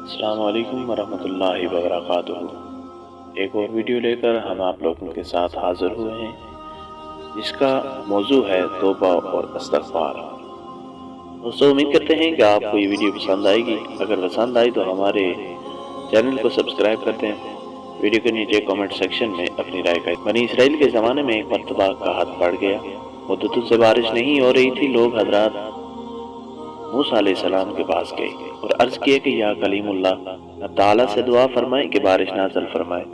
السلام علیکم ورحمۃ اللہ وبرکاتہ۔ ایک اور ویڈیو لے کر ہم آپ لوگوں کے ساتھ حاضر ہوئے ہیں، جس کا موضوع ہے توبہ اور استغفار۔ دوستو، امید کرتے ہیں کہ آپ کو یہ ویڈیو پسند آئے گی۔ اگر پسند آئی تو ہمارے چینل کو سبسکرائب کرتے ہیں۔ ویڈیو کے نیچے کامنٹ سیکشن میں اپنی رائے کا بنی اسرائیل کے زمانے میں ایک مرتبہ قحط پڑ گیا۔ مدتوں سے بارش نہیں ہو رہی تھی۔ لوگ حضرات موسیٰ علیہ السلام کے پاس گئے اور عرض کیے کہ یا کلیم اللہ، اب تعالیٰ سے دعا فرمائے کہ بارش نازل فرمائے۔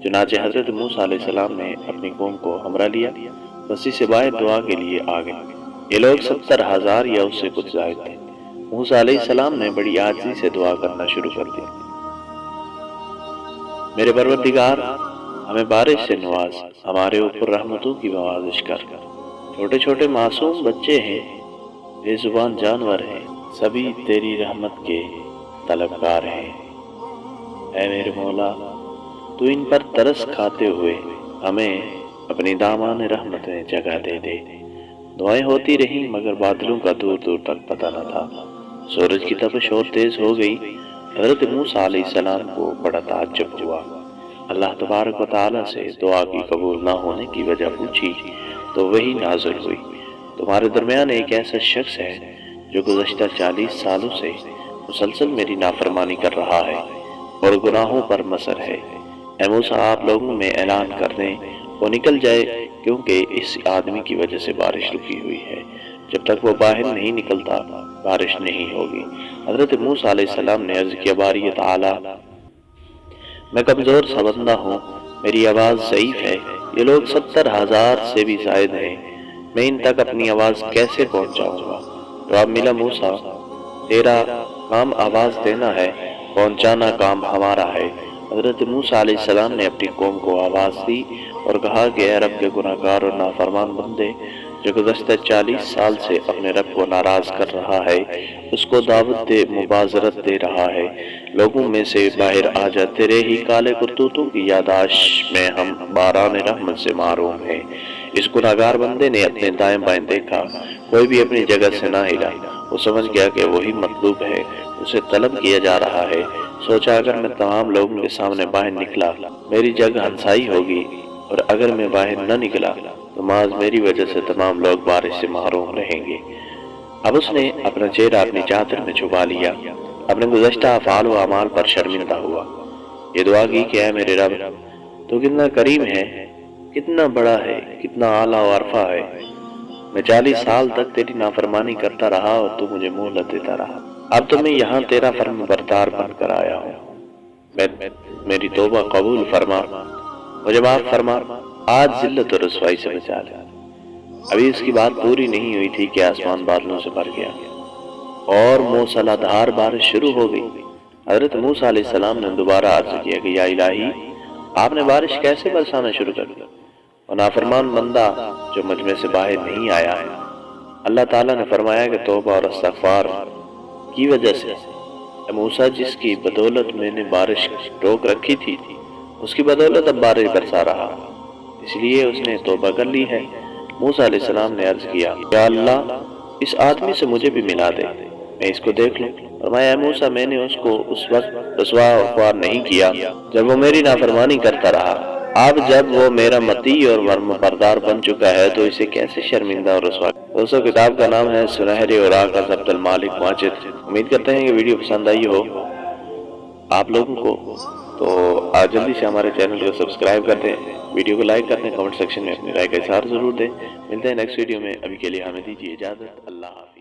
چنانچہ حضرت موسیٰ علیہ السلام نے اپنی قوم کو ہمراہ لیا، بستی سے باہر دعا کے لیے آ گئے۔ یہ لوگ 70,000 یا اس سے کچھ زائد تھے۔ موسیٰ علیہ السلام نے بڑی عاجزی سے دعا کرنا شروع کر دی۔ میرے پروردگار، ہمیں بارش سے نواز، ہمارے اوپر رحمتوں کی نوازش کر۔ چھوٹے چھوٹے معصوم بچے ہیں، بے زبان جانور ہیں، سبھی تیری رحمت کے طلبگار ہیں۔ اے میرے مولا، تو ان پر ترس کھاتے ہوئے ہمیں اپنی دامان رحمت میں جگہ دے دے۔ دعائیں ہوتی رہیں مگر بادلوں کا دور دور تک پتہ نہ تھا۔ سورج کی تپش اور تیز ہو گئی۔ حضرت موسیٰ علیہ السلام کو بڑا تعجب ہوا۔ اللہ تبارک و تعالیٰ سے دعا کی قبول نہ ہونے کی وجہ پوچھی تو وحی نازل ہوئی۔ تمہارے درمیان ایک ایسا شخص ہے جو گزشتہ 40 سالوں سے مسلسل میری نافرمانی کر رہا ہے اور گناہوں پر مصر ہے۔ اے موسیٰ، آپ لوگوں میں اعلان کر دیں وہ نکل جائے، کیونکہ اس آدمی کی وجہ سے بارش رکی ہوئی ہے۔ جب تک وہ باہر نہیں نکلتا بارش نہیں ہوگی۔ حضرت موسیٰ علیہ السلام نے عرض کیا، باری تعالیٰ، میں کمزور سا بندہ ہوں، میری آواز ضعیف ہے، یہ لوگ 70,000 سے بھی زائد ہیں، میں ان تک اپنی آواز کیسے پہنچاؤں گا؟ جواب ملا، موسیٰ، تیرا کام آواز دینا ہے، پہنچانا کام ہمارا ہے۔ حضرت موسیٰ علیہ السلام نے اپنی قوم کو آواز دی اور کہا کہ اے رب کے گناہگار اور نافرمان بندے، جو گزشتہ 40 سال سے اپنے رب کو ناراض کر رہا ہے، اس کو دعوت دے، مبازرت دے رہا ہے۔ لوگوں میں سے باہر آ جا، تیرے ہی کالے کرتوتوں کی یاداشت میں ہم باران رحمت سے محروم ہیں۔ اس گناہگار بندے نے اپنے دائیں بائیں دیکھا، کوئی بھی اپنی جگہ سے نہ ہلا۔ وہ سمجھ گیا کہ وہی مطلوب ہے، اسے طلب کیا جا رہا ہے۔ سوچا، اگر میں تمام لوگوں کے سامنے باہر نکلا میری جگہ ہنسائی ہوگی، اور اگر میں باہر نہ نکلا تو محض میری وجہ سے تمام لوگ بارش سے محروم رہیں گے۔ اب اس نے اپنا چہرہ اپنی چادر میں چھپا لیا، اپنے گزشتہ افعال و اعمال پر شرمندہ ہوا۔ یہ دعا کی کہ اے میرے رب، تو کتنا کریم ہے، کتنا بڑا ہے، کتنا اعلیٰ و عرفہ ہے۔ میں 40 سال تک تیری نافرمانی کرتا رہا اور تو مجھے مہلت دیتا رہا۔ اب تو میں یہاں تیرا فرم بردار بن کر آیا ہوں، میری توبہ قبول فرما، مجھے معاف فرما، آج ذلت و رسوائی سے بچا لے۔ ابھی اس کی بات پوری نہیں ہوئی تھی کہ آسمان بادلوں سے بھر گیا اور موسلا دھار بارش شروع ہو گئی۔ حضرت موسیٰ علیہ السلام نے دوبارہ عرض کیا کہ یا الہی، آپ نے بارش کیسے برسانا شروع کر دی؟ اور نافرمان بندہ جو مجمع سے باہر نہیں آیا ہے۔ اللہ تعالیٰ نے فرمایا کہ توبہ اور استغفار کی وجہ سے اے موسیٰ، جس کی بدولت میں نے بارش روک رکھی تھی، اس کی بدولت اب بارش برسا رہا، اس لیے اس نے توبہ کر لی ہے۔ موسیٰ علیہ السلام نے عرض کیا، یا اللہ، اس آدمی سے مجھے بھی ملا دے، میں اس کو دیکھ لوں۔ فرمایا، اے موسیٰ، میں نے اس کو اس وقت رسوا و خوار نہیں کیا جب وہ میری نافرمانی کرتا رہا۔ اب جب وہ میرا مطیع اور ورم بردار بن چکا ہے تو اسے کیسے شرمندہ اور رسوا۔ دوستو، کتاب کا نام ہے سنہرے اوراق از عبد المالک ماجد۔ امید کرتے ہیں کہ ویڈیو پسند آئی ہو آپ لوگوں کو، تو آج جلدی سے ہمارے چینل کو سبسکرائب کر دیں، ویڈیو کو لائک کر دیں، کمنٹ سیکشن میں اپنی رائے کا اظہار ضرور دیں۔ ملتے ہیں نیکسٹ ویڈیو میں، ابھی کے لیے ہمیں دیجیے اجازت، اللہ حافظ۔